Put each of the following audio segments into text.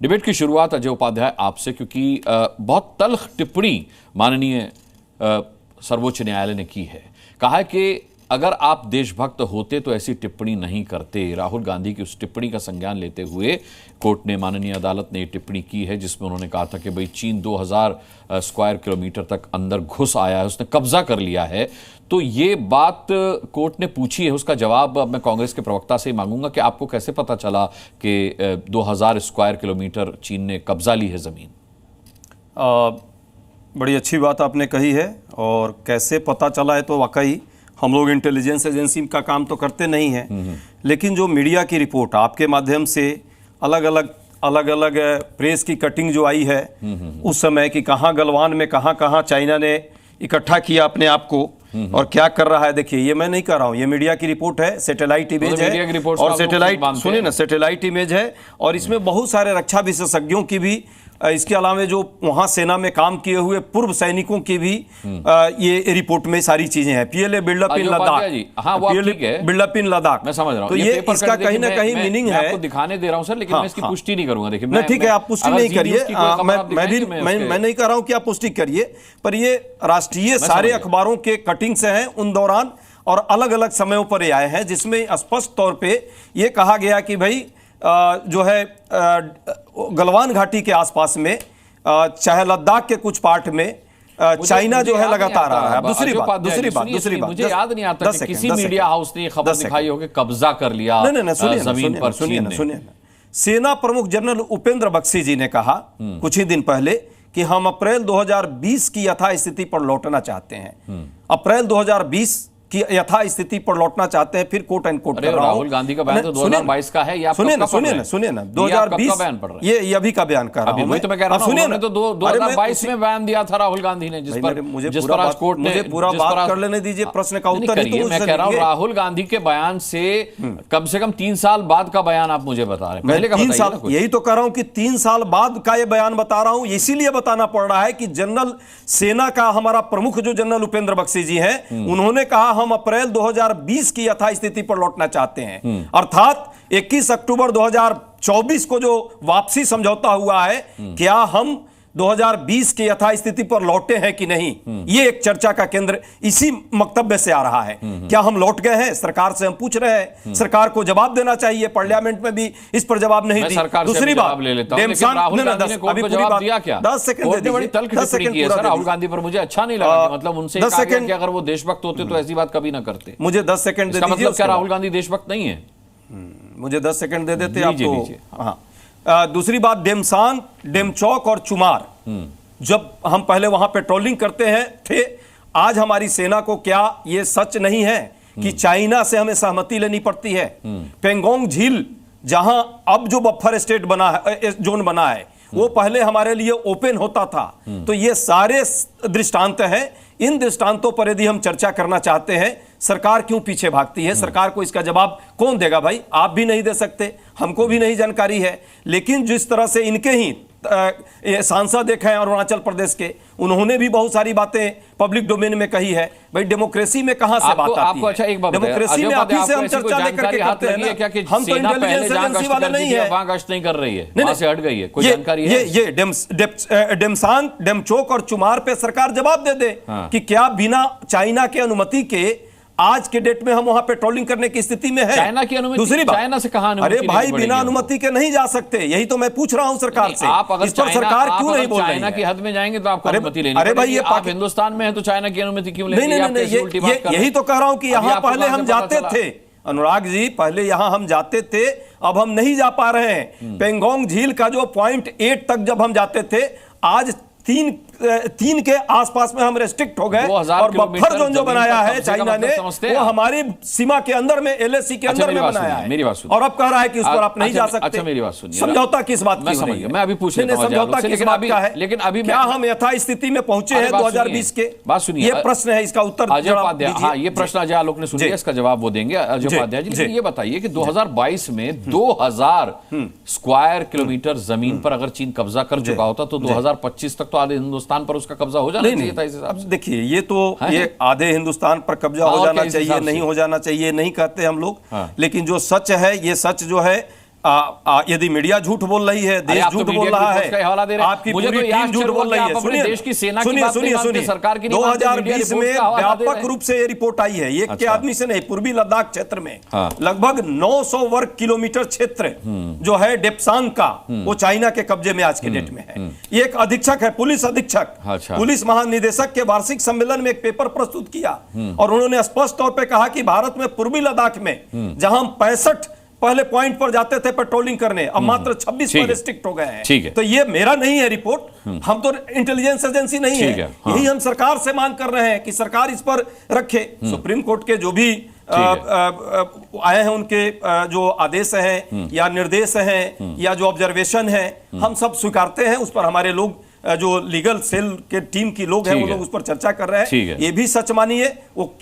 Debate की शुरुआत अजय उपाध्याय आपसे, क्योंकि बहुत तल्ख टिप्पणी माननीय सर्वोच्च न्यायालय ने की है। कहा है कि अगर आप देशभक्त होते तो ऐसी टिप्पणी नहीं करते। राहुल गांधी की उस टिप्पणी का संज्ञान लेते हुए कोर्ट ने, माननीय अदालत ने टिप्पणी की है जिसमें उन्होंने कहा था कि भाई चीन 2000 स्क्वायर किलोमीटर तक अंदर घुस आया है, उसने कब्जा कर लिया है। तो ये बात कोर्ट ने पूछी है, उसका जवाब अब मैं कांग्रेस के प्रवक्ता से ही मांगूंगा कि आपको कैसे पता चला कि 2000 स्क्वायर किलोमीटर चीन ने कब्जा ली है जमीन। बड़ी अच्छी बात आपने कही है, और कैसे पता चला है तो वाकई हम लोग इंटेलिजेंस एजेंसी का काम तो करते नहीं हैं, लेकिन जो मीडिया की रिपोर्ट आपके माध्यम से अलग अलग प्रेस की कटिंग जो आई है उस समय कि कहाँ गलवान में कहाँ चाइना ने इकट्ठा किया अपने आप को और क्या कर रहा है। देखिए, ये मैं नहीं कर रहा हूँ, ये मीडिया की रिपोर्ट है, सैटेलाइट इमेज है, और सैटेलाइट सुनिए ना, सैटेलाइट इमेज है, और इसमें बहुत सारे रक्षा विशेषज्ञों की भी, इसके अलावा जो वहां सेना में काम किए हुए पूर्व सैनिकों की भी ये रिपोर्ट में सारी चीजें हैं। पीएलए बिल्डअप इन लद्दाख, बिल्डअप इन लद्दाख, मैं समझ रहा हूं, तो ये इसका कहीं ना कहीं मीनिंग है। आपको दिखाने दे रहा हूं सर, लेकिन मैं इसकी पुष्टि नहीं करूंगा। देखिए नहीं, ठीक है, आप पुष्टि नहीं करिए, मैं नहीं कर रहा हूं कि आप पुष्टि करिए, पर ये राष्ट्रीय सारे अखबारों के कटिंग से हैं उन दौरान, और अलग अलग समयों पर ये आए हैं, जिसमें स्पष्ट तौर पे ये कहा गया कि भाई जो है गलवान घाटी के आसपास में, चाहे लद्दाख के कुछ पार्ट में चाइना जो है लगातार आ रहा है। दूसरी बात मुझे याद नहीं आता कि किसी मीडिया हाउस ने खबर दिखाई हो कि कब्जा कर लिया जमीन पर। सुनिए, सेना प्रमुख जनरल उपेंद्र बख्शी जी ने कहा कुछ ही दिन पहले कि हम अप्रैल 2020 की यथास्थिति पर लौटना चाहते हैं। अप्रैल 2020 की यथास्थिति पर लौटना चाहते हैं। फिर कोट एंड कोट कर रहा हूं, राहुल गांधी का बयान तो 2022 का है। सुनिए ना 2020 ये अभी का बयान कर रहा हूं, तो मैं कह रहा हूं, उन्होंने तो 2022 में बयान दिया था राहुल गांधी ने, जिस पर मुझे पूरा बात कर लेने दीजिए, प्रश्न का उत्तर ही तो मैं कह रहा हूं। राहुल गांधी के बयान से कम 3 साल बाद का बयान आप मुझे बता रहे हैं, पहले का 3 साल, यही तो कह रहा हूं कि 3 साल बाद का ये बयान बता रहा हूं। इसीलिए बताना पड़ रहा है कि जनरल सेना का हमारा प्रमुख जो जनरल उपेंद्र बख्शी जी हैं, उन्होंने कहा हम अप्रैल 2020 की यथास्थिति पर लौटना चाहते हैं। अर्थात 21 अक्टूबर 2024 को जो वापसी समझौता हुआ है, क्या हम 2020 की यथास्थिति पर लौटे हैं कि नहीं, ये एक चर्चा का केंद्र इसी मकतब्य से आ रहा है। क्या हम लौट गए हैं? सरकार से हम पूछ रहे हैं, सरकार को जवाब देना चाहिए। पार्लियामेंट में भी इस पर जवाब नहीं दी। दूसरी बात, राहुल गांधी पर मुझे अच्छा नहीं लगा, मतलब उनसे अगर वो देशभक्त होते तो ऐसी बात कभी ना करते। मुझे 10 सेकंड दे दीजिए। मतलब क्या राहुल गांधी देशभक्त नहीं है? मुझे 10 सेकंड दे देते आपको। हाँ, दूसरी बात, डेमसांग, डेमचौक और चुमार, जब हम पहले वहां पेट्रोलिंग करते हैं थे, आज हमारी सेना को क्या यह सच नहीं है कि चाइना से हमें सहमति लेनी पड़ती है? पेंगोंग झील, जहां अब जो बफर स्टेट बना है, जोन बना है, वो पहले हमारे लिए ओपन होता था। तो ये सारे दृष्टांत हैं। इन दृष्टांतों पर यदि हम चर्चा करना चाहते हैं, सरकार क्यों पीछे भागती है? सरकार को इसका जवाब कौन देगा? भाई, आप भी नहीं दे सकते, हमको भी नहीं जानकारी है। लेकिन जिस तरह से इनके ही सांसद एक हैं अरुणाचल प्रदेश के, उन्होंने भी बहुत सारी बातें पब्लिक डोमेन में कही है। भाई, डेमोक्रेसी में कहां से बात आती है? अच्छा, एक बात, डेमोक्रेसी में आप ही से हम चर्चा लेकर के करते हैं ना, हम तो इंटेलिजेंस एजेंसी वाले नहीं है, वहां गश्त नहीं कर रही है, वहां से हट गई है। कोई जानकारी है? ये डेमसांग, डेमचौक और चुमार पे सरकार जवाब दे दे कि क्या बिना चाइना के अनुमति के आज के डेट में हम वहां पेट्रोलिंग करने की स्थिति में है? चाइना की अनुमति, दूसरी बात, चाइना से कहां अनुमति? अरे भाई, बिना अनुमति के नहीं जा सकते, यही तो मैं पूछ रहा हूं सरकार से। आप अगर इस पर सरकार क्यों नहीं बोल रही है? चाइना की हद में जाएंगे तो आपको अनुमति लेनी। अरे भाई, आप हिंदुस्तान में है तो चाइना की अनुमति क्यों लेंगे? नहीं, यही तो कह रहा हूं कि यहां पहले हम जाते थे, अनुराग जी, पहले यहां हम जाते थे, अब हम नहीं जा पा रहे हैं। पेंगोंग झील का जो पॉइंट 8 तक जब हम जाते थे, आज 3 के आसपास में हम रेस्ट्रिक्ट हो गए, और बफर जोन जो बनाया है चाइना ने, वो हमारी सीमा के अंदर में, LAC के अंदर में बनाया है। मेरी बात सुनिए, और अब कह रहा है कि उस पर आप नहीं जा सकते। अच्छा, मेरी बात सुनिए, समझौता किस बात की हो रही है? मैं अभी पूछ रहा हूं, समझौता किस बात का है? लेकिन अभी क्या हम यथास्थिति में पहुंचे हैं 2020 के? बात सुनिए, ये प्रश्न है, इसका उत्तर अजय उपाध्याय। हाँ, ये प्रश्न अजय आलोक ने सुनिए, इसका जवाब वो देंगे। अजय उपाध्याय जी, ये बताइए कि 2022 में 2000 स्क्वायर किलोमीटर जमीन पर अगर चीन कब्जा कर चुका होता तो 2025 तक तो आधे हिंदुस्तान पर उसका कब्जा हो जाना चाहिए था। इस हिसाब से देखिए, ये तो ये आधे हिंदुस्तान पर कब्जा हो जाना चाहिए, नहीं हो जाना चाहिए, नहीं कहते हम लोग। लेकिन जो सच है, ये सच जो है यदि मीडिया झूठ बोल रही है, देश झूठ बोल रहा है, आपकी पूरी टीम झूठ बोल रही है। सुनिए, सरकार की 2020 में व्यापक रूप से ये रिपोर्ट आई है, ये के आदमी से नहीं, पूर्वी लद्दाख क्षेत्र में लगभग 900 वर्ग किलोमीटर क्षेत्र जो है डेप्सांग का, वो चाइना के कब्जे में आज के डेट में है। ये एक अधीक्षक है, पुलिस अधीक्षक, पुलिस महानिदेशक के वार्षिक सम्मेलन में एक पेपर प्रस्तुत किया और उन्होंने स्पष्ट तौर पर कहा कि भारत में पूर्वी लद्दाख में जहां हम 65 पहले पॉइंट पर जाते थे पेट्रोलिंग करने, अब मात्र 26 पर रिस्ट्रिक्ट हो गए हैं। तो ये मेरा नहीं है रिपोर्ट, हम तो इंटेलिजेंस एजेंसी नहीं है। यही हम सरकार से मांग कर रहे हैं कि सरकार इस पर रखे। सुप्रीम कोर्ट के जो भी आए हैं उनके जो आदेश हैं या निर्देश हैं या जो ऑब्जर्वेशन है, हम सब स्वीकारते हैं। उस पर हमारे लोग जो लीगल सेल के टीम की लोग हैं वो लोग उस पर चर्चा कर रहे हैं। ये भी सच मानिए, वो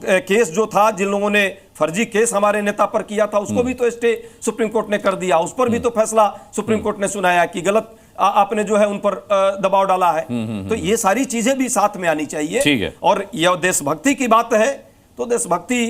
केस जो था, जिन लोगों ने फर्जी केस हमारे नेता पर किया था, उसको भी तो स्टे सुप्रीम कोर्ट ने कर दिया, उस पर भी तो फैसला सुप्रीम कोर्ट ने सुनाया कि गलत आपने जो है उन पर दबाव डाला है। तो ये सारी चीजें भी साथ में आनी चाहिए। और यह देशभक्ति की बात है तो देशभक्ति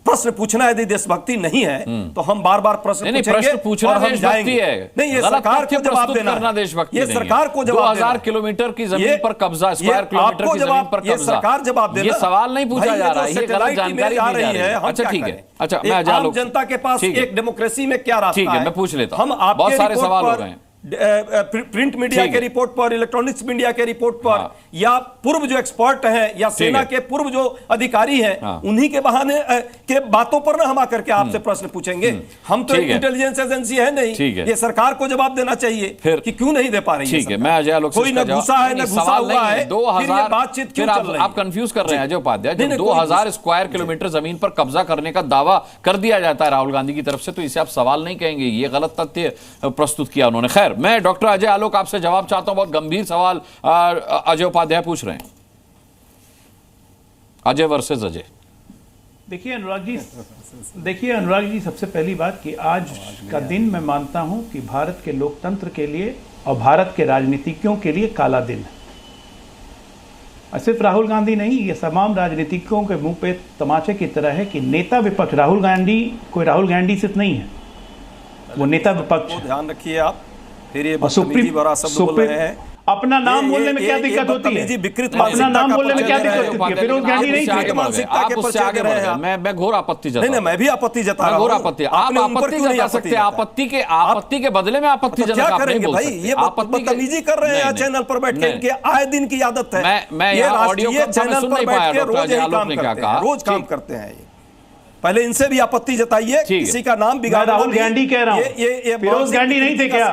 प्रश्न पूछना, यदि देशभक्ति नहीं है तो हम बार बार प्रश्न पूछेंगे और हम जाएंगे। नहीं, ये सरकार को जवाब देना है, ये सरकार को जवाब 2000 किलोमीटर की जमीन पर कब्जा, स्क्वायर किलोमीटर की जमीन पर कब्जा, ये सरकार जवाब देना। ये सवाल नहीं पूछा जा रहा है, ये गलत जानकारी आ रही है। अच्छा ठीक है, अच्छा मैं आम जनता के पास एक डेमोक्रेसी में क्या रास्ता है, ठीक है मैं पूछ लेता हूं। हम बहुत सारे सवाल हो गए हैं, प्रिंट मीडिया के रिपोर्ट पर, इलेक्ट्रॉनिक्स मीडिया के रिपोर्ट पर, या पूर्व जो एक्सपर्ट हैं या सेना के पूर्व जो अधिकारी हैं, उन्हीं के बहाने के बातों पर ना हम आकर के आपसे प्रश्न पूछेंगे। हम तो इंटेलिजेंस एजेंसी है नहीं, ये सरकार को जवाब देना चाहिए कि क्यों नहीं दे पा रही है। ठीक है, मैं अजय आलोक कोई न घुसा है न घुसा हुआ है, 2000 बातचीत क्यों चल रही है? आप कंफ्यूज कर रहे हैं अजय उपाध्याय। जब 2000 स्क्वायर किलोमीटर जमीन पर कब्जा करने का दावा कर दिया जाता है राहुल गांधी की तरफ से, तो इसे आप सवाल नहीं कहेंगे, ये गलत तथ्य प्रस्तुत किया उन्होंने। खैर, मैं डॉक्टर अजय आलोक आपसे जवाब चाहता हूं, बहुत गंभीर सवाल अजय उपाध्याय पूछ रहे हैं। अजय वर्सेस अजय। देखिए अनुराग जी, सबसे पहली बात कि आज का दिन मैं मानता हूं कि भारत के लोकतंत्र के लिए और भारत के राजनीतिज्ञों के लिए काला दिन है। और सिर्फ राहुल गांधी नहीं, ये तमाम राजनीतिज्ञों के मुंह पे तमाचे की तरह है कि नेता विपक्ष राहुल गांधी सिर्फ नहीं है, वो नेता विपक्ष। ध्यान रखिए आप, फिर ये बदतमीजी भरा शब्द बोल रहे हैं। अपना नाम बोलने में क्या दिक्कत होती है? अपना नाम बोलने में क्या दिक्कत होती है? फिरोज गांधी नहीं थे। मानसिकता के पर आगे रहे हैं। मैं घोर आपत्ति जता, नहीं मैं भी आपत्ति जता रहा हूं। घोर आपत्ति, आप आपत्ति जता सकते हैं, आपत्ति के बदले में आपत्तिजनक क्या करेंगे भाई? ये बदतमीजी कर रहे हैं चैनल पर बैठ के, इनके आए दिन की आदत है। मैं ये ऑडियो चैनल पर बैठ के रोज यही काम करते हैं, रोज काम करते हैं। पहले इनसे भी आपत्ति जताइए, किसी का नाम बिगाड़ना। राहुल गांधी कह रहा हूं, ये फिरोज गांधी नहीं थे क्या?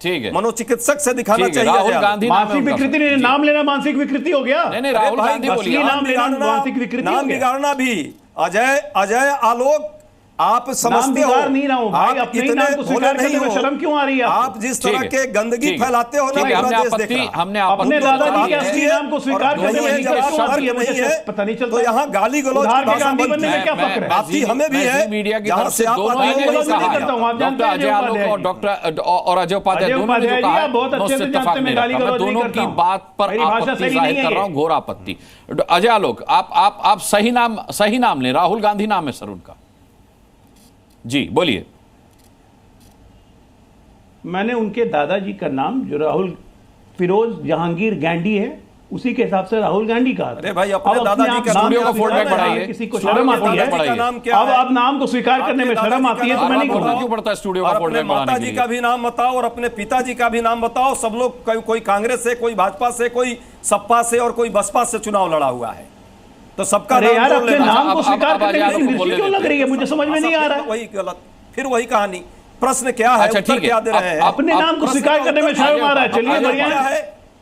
ठीक है, मनोचिकित्सक से दिखाना चाहिए। राहुल गांधी मानसिक विकृति ने नाम लेना मानसिक विकृति हो गया। नहीं राहुल गांधी बोलिए, नाम लेना मानसिक विकृति, नाम बिगाड़ना भी। अजय आलोक, आप समझते हो नहीं रहा हूं भाई, अपने ही नाम को स्वीकार करने में शर्म क्यों आ रही है? आप जिस तरह के गंदगी फैलाते हो ना, पूरा देश देख रहा। हमने अपने दादाजी के असली नाम को स्वीकार करने में मुझे पता नहीं चलता। तो यहाँ गाली गलौज की भाषा बनने में क्या फर्क है? आपकी हमें भी है, मीडिया की तरफ से दोनों ही ने कहा, डॉक्टर अजय आलोक और डॉक्टर और अजय उपाध्याय दोनों ने जो कहा, बहुत अच्छे से जानते हैं, गाली गलौज दोनों की बात पर आपत्ति जाहिर कर रहा हूं, घोर आपत्ति। अजय आलोक, आप सही नाम लें, राहुल गांधी नाम है सर उनका। जी बोलिए। मैंने उनके दादाजी का नाम जो फिरोज जहांगीर गांधी है, उसी के हिसाब से राहुल गांधी का। अरे भाई, अपने दादाजी का स्टूडियो का फोल्डबैक बढ़ाइए, किसी को शर्म आती है? अब आप नाम को स्वीकार करने में शर्म आती है तो मैं नहीं करूंगा। क्यों पड़ता है स्टूडियो का फोल्डबैक बढ़ाने के लिए? माताजी का भी नाम बताओ और अपने पिताजी का भी नाम बताओ। सब लोग, कोई कांग्रेस से, कोई भाजपा से, कोई सपा से और कोई बसपा से चुनाव लड़ा हुआ है, तो सबका यार अपने नाम को स्वीकार करने में क्यों लग रही है? मुझे समझ में नहीं आ रहा है। वही गलत, फिर वही कहानी। प्रश्न क्या है? अच्छा ठीक है, दे रहे हैं अपने नाम को स्वीकार करने में शर्म आ रहा है। चलिए बढ़िया है।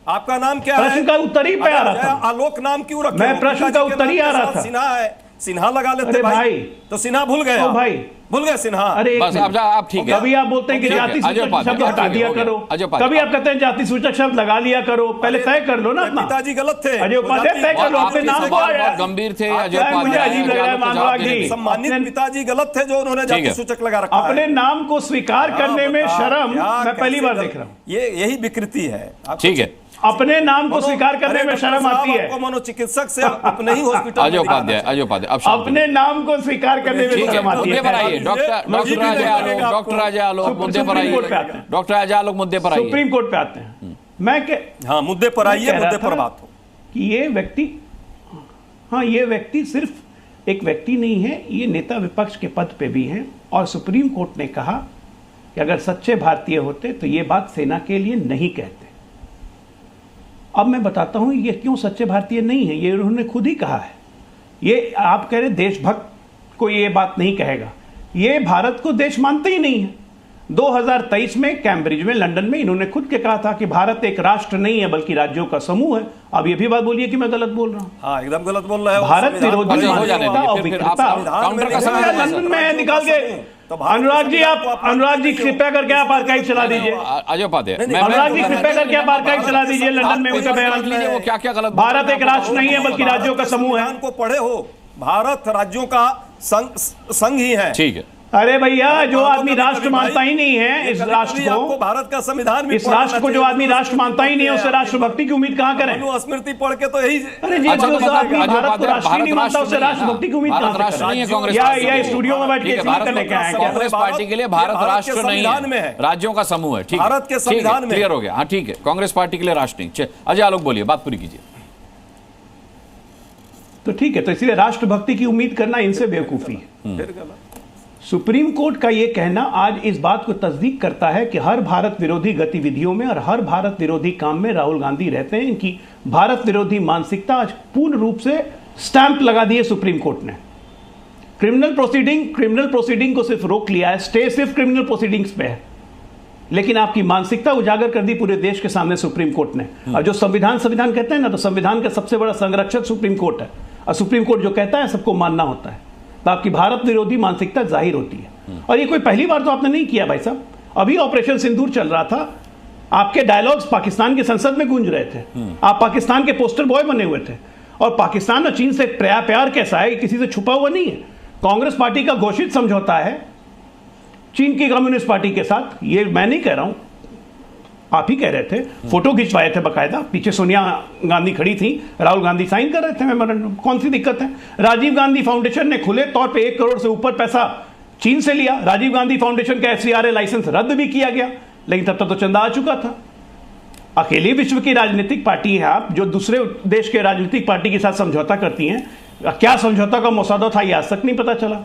आपका नाम क्या है? प्रश्न का उत्तर ही पे आ रहा था। आलोक नाम क्यों रखे? मैं प्रश्न का उत्तर ही आ रहा था। सिन्हा है, सिन्हा लगा लेते भाई, तो सिन्हा भूल गए भाई, भूल गए सिन्हा। अरे बस आप ठीक है। कभी आप बोलते हैं कि जाति सूचक शब्द हटा दिया करो, कभी आप कहते हैं जाति सूचक शब्द लगा लिया करो। पहले तय कर लो ना अपना। पिताजी गलत थे, अजय उपाध्याय, तय कर लो अपने नाम को। गंभीर थे अजय उपाध्याय, मुझे अजीब लग रहा है मानवाग जी। सम्मानित पिताजी गलत थे जो उन्होंने जाति सूचक लगा रखा। अपने नाम को स्वीकार करने में शर्म मैं पहली बार देख रहा हूँ। यही विकृति है। ठीक है, अपने नाम को स्वीकार करने में शर्म आती है। आपको मनोचिकित्सक से अपने ही हॉस्पिटल अजय उपाध्याय अब अपने नाम को स्वीकार करने में शर्म आती है। डॉक्टर अजय आलोक मुद्दे पर आइए। डॉक्टर अजय आलोक मुद्दे पर आइए, सुप्रीम कोर्ट पे आते हैं। मैं मुद्दे पर आइए, मुद्दे पर बात हो कि ये व्यक्ति सिर्फ एक व्यक्ति नहीं है, ये नेता विपक्ष के पद पे भी हैं। और सुप्रीम कोर्ट ने कहा कि अगर सच्चे भारतीय होते तो ये बात सेना के लिए नहीं कहते। अब मैं बताता हूं ये क्यों सच्चे भारतीय नहीं है। ये उन्होंने खुद ही कहा है। ये आप कह रहे देशभक्त को ये बात नहीं कहेगा, ये भारत को देश मानते ही नहीं है। 2023 में कैम्ब्रिज में, लंदन में इन्होंने खुद के कहा था कि भारत एक राष्ट्र नहीं है बल्कि राज्यों का समूह है। अब ये भी बात बोलिए कि मैं गलत बोल रहा हूं। हाँ, एकदम गलत बोल रहे हैं। भारत विरोधी मानसिकता और विकृता लंदन में निकाल के। अनुराग जी कृपया करके आप आर्काइव चला दीजिए। अनुराग जी कृपया करके आप आर्काइव चला दीजिए। लंदन में उनका बयान वो क्या गलत, भारत एक राष्ट्र नहीं है बल्कि राज्यों का समूह है। को पढ़े हो, भारत राज्यों का संघ ही है। ठीक है। अरे भैया, जो आदमी राष्ट्र मानता ही नहीं है इस राष्ट्र को, भारत का संविधान, इस राष्ट्र को जो आदमी राष्ट्र मानता ही नहीं है उससे राष्ट्रभक्ति की उम्मीद कहां करें? स्मृति पढ़ के तो यही। अरे जी, जो आदमी भारत को राष्ट्रीय नहीं मानता उससे राष्ट्रभक्ति की उम्मीद कहां करें? या स्टूडियो में बैठ के करने क्या है? कांग्रेस पार्टी के लिए भारत राष्ट्र नहीं है, राज्यों का समूह है। ठीक है, भारत के संविधान में क्लियर हो गया। हाँ ठीक है, कांग्रेस पार्टी के लिए राष्ट्र नहीं। अजय आलोक बोलिए, बात पूरी कीजिए। तो ठीक है, तो इसलिए राष्ट्रभक्ति की उम्मीद करना इनसे बेवकूफी है। सुप्रीम कोर्ट का यह कहना आज इस बात को तस्दीक करता है कि हर भारत विरोधी गतिविधियों में और हर भारत विरोधी काम में राहुल गांधी रहते हैं। इनकी भारत विरोधी मानसिकता आज पूर्ण रूप से स्टैंप लगा दी है सुप्रीम कोर्ट ने। क्रिमिनल प्रोसीडिंग को सिर्फ रोक लिया है, स्टे सिर्फ क्रिमिनल प्रोसीडिंग्स पे है, लेकिन आपकी मानसिकता उजागर कर दी पूरे देश के सामने सुप्रीम कोर्ट ने। और जो संविधान कहते हैं ना, तो संविधान का सबसे बड़ा संरक्षक सुप्रीम कोर्ट है। और सुप्रीम कोर्ट जो कहता है सबको मानना होता है, तो आपकी भारत विरोधी मानसिकता जाहिर होती है। और ये कोई पहली बार तो आपने नहीं किया भाई साहब। अभी ऑपरेशन सिंदूर चल रहा था, आपके डायलॉग्स पाकिस्तान की संसद में गूंज रहे थे। आप पाकिस्तान के पोस्टर बॉय बने हुए थे। और पाकिस्तान और चीन से प्यार कैसा है, किसी से छुपा हुआ नहीं है। कांग्रेस पार्टी का घोषित समझौता है चीन की कम्युनिस्ट पार्टी के साथ। ये मैं नहीं कह रहा हूं, आप ही कह रहे थे। फोटो खिंचवाए थे बकायदा, पीछे सोनिया गांधी खड़ी थी, राहुल गांधी साइन कर रहे थे मेमोरेंडम। कौन सी दिक्कत है? राजीव गांधी फाउंडेशन ने खुले तौर पे 1 करोड़ से ऊपर पैसा चीन से लिया। राजीव गांधी फाउंडेशन का FCRA लाइसेंस रद्द भी किया गया, लेकिन तब तक तो चंदा आ चुका था। अकेली विश्व की राजनीतिक पार्टी है आप, जो दूसरे देश के राजनीतिक पार्टी के साथ समझौता करती हैं। क्या समझौता का मसौदा था, यह आज तक नहीं पता चला।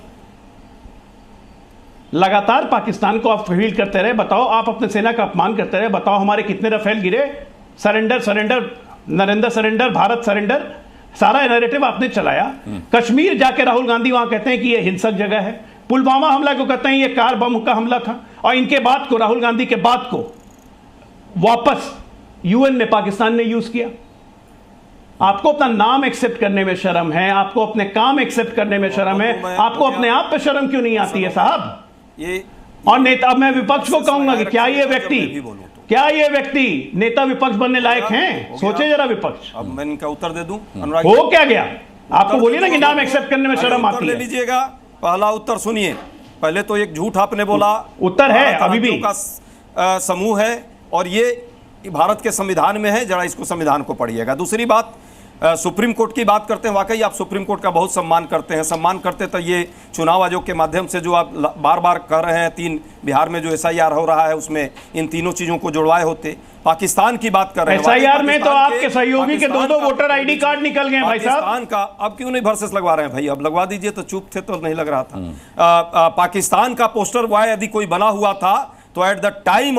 लगातार पाकिस्तान को आप फील करते रहे, बताओ आप अपने सेना का अपमान करते रहे, बताओ हमारे कितने राफेल गिरे, surrender, Narendra surrender, Bharat surrender, सारा नैरेटिव आपने चलाया। कश्मीर जाके राहुल गांधी वहां कहते हैं कि यह हिंसक जगह है। पुलवामा हमला को कहते हैं यह कार बम का हमला था। और इनके बाद को, राहुल गांधी के बाद को वापस UN में पाकिस्तान ने यूज किया। आपको अपना नाम एक्सेप्ट करने में शर्म है, आपको अपने काम एक्सेप्ट करने में शर्म है, आपको अपने आप पे शर्म क्यों नहीं आती है साहब? और नेता, अब मैं विपक्ष को कहूंगा कि क्या ये व्यक्ति नेता विपक्ष बनने लायक हैं? सोचे जरा विपक्ष। अब मैं इनका उत्तर दे दूं। हो क्या गया? आपको बोलिए ना कि नाम एक्सेप्ट करने में शर्म आती है। ले लीजिएगा, पहला उत्तर सुनिए। पहले तो एक झूठ आपने बोला, उत्तर है अभी भी का समूह है और ये भारत के संविधान में है। जरा इसको संविधान को पढ़िएगा। दूसरी बात, सुप्रीम कोर्ट की बात करते हैं। वाकई आप सुप्रीम कोर्ट का बहुत सम्मान करते हैं। सम्मान करते तो ये चुनाव आयोग के माध्यम से जो आप बार बार कर रहे हैं, 3 बिहार में जो SIR हो रहा है उसमें इन तीनों चीजों को जुड़वाए होते। पाकिस्तान की बात कर रहे हैं, SIR में तो आपके सहयोगी के 2 वोटर ID कार्ड निकल गए भाई साहब। पाकिस्तान का अब क्यों नहीं वर्सेस लगवा रहे हैं भाई? अब लगवा दीजिए, तो चुप थे तो नहीं लग रहा था। पाकिस्तान का पोस्टर बॉय यदि कोई बना हुआ था तो एट द टाइम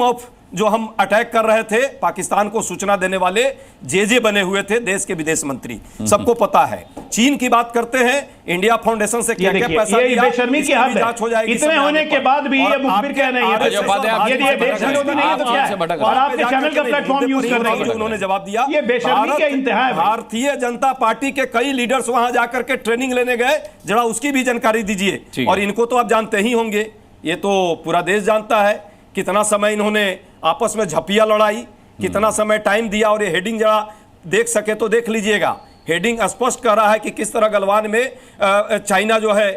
ऑफ जो हम अटैक कर रहे थे, पाकिस्तान को सूचना देने वाले जे बने हुए थे देश के विदेश मंत्री, सबको पता है। चीन की बात करते हैं, इंडिया फाउंडेशन से क्या क्या पैसा दिया, बेशर्मी की हद है। इतने होने के बाद भी ये मुखबिर कह रहे हैं, ये बेशर्मी नहीं है तो क्या है? और आपके चैनल का प्लेटफॉर्म यूज कर रहे हैं। उन्होंने जवाब दिया, ये बेशर्मी का इंतहा है। भारतीय जनता पार्टी के कई लीडर्स वहां जाकर के ट्रेनिंग लेने गए, जरा उसकी भी जानकारी दीजिए। और इनको तो आप जानते ही होंगे, ये तो पूरा देश जानता है कितना समय इन्होंने आपस में झपिया लड़ाई, कितना समय टाइम दिया। और ये हेडिंग जरा देख सके तो देख लीजिएगा, हेडिंग स्पष्ट कर रहा है कि किस तरह गलवान में चाइना जो है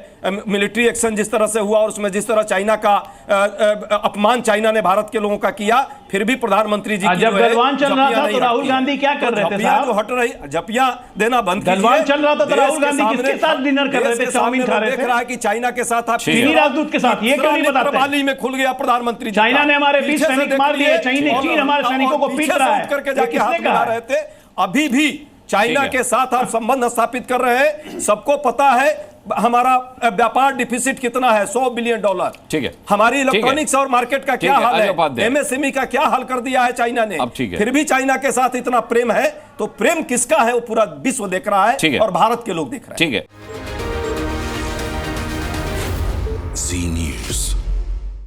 मिलिट्री एक्शन जिस तरह से हुआ और उसमें जिस तरह चाइना का अपमान चाइना ने भारत के लोगों का किया, फिर भी प्रधानमंत्री जी जब गलवान चल रहा था तो राहुल गांधी क्या कर रहे थे साहब? जो हट रही जपियां देना बंद कीजिए। गलवान चल रहा था तो राहुल गांधी किसके साथ डिनर कर रहे थे? चाउमीन खा रहे थे। देख रहा है कि चाइना के साथ आप चीनी राजदूत के साथ, ये क्यों नहीं बताते? बाली में खुल गया प्रधानमंत्री। चाइना ने हमारे 20 सैनिक मार दिए, चीन हमारे सैनिकों को पीट रहा है, करके जाके हाथ मिला रहे थे। अभी भी चाइना के साथ आप संबंध स्थापित कर रहे हैं। सबको पता है हमारा व्यापार डिफिसिट कितना है, $100 बिलियन। ठीक है, हमारी इलेक्ट्रॉनिक्स और मार्केट का क्या हाल है, एमएसएमई का क्या हाल कर दिया है चाइना ने। फिर भी चाइना के साथ इतना प्रेम है, तो प्रेम किसका है वो पूरा विश्व देख रहा है और भारत के लोग देख रहे हैं। ठीक है। जी न्यूज़।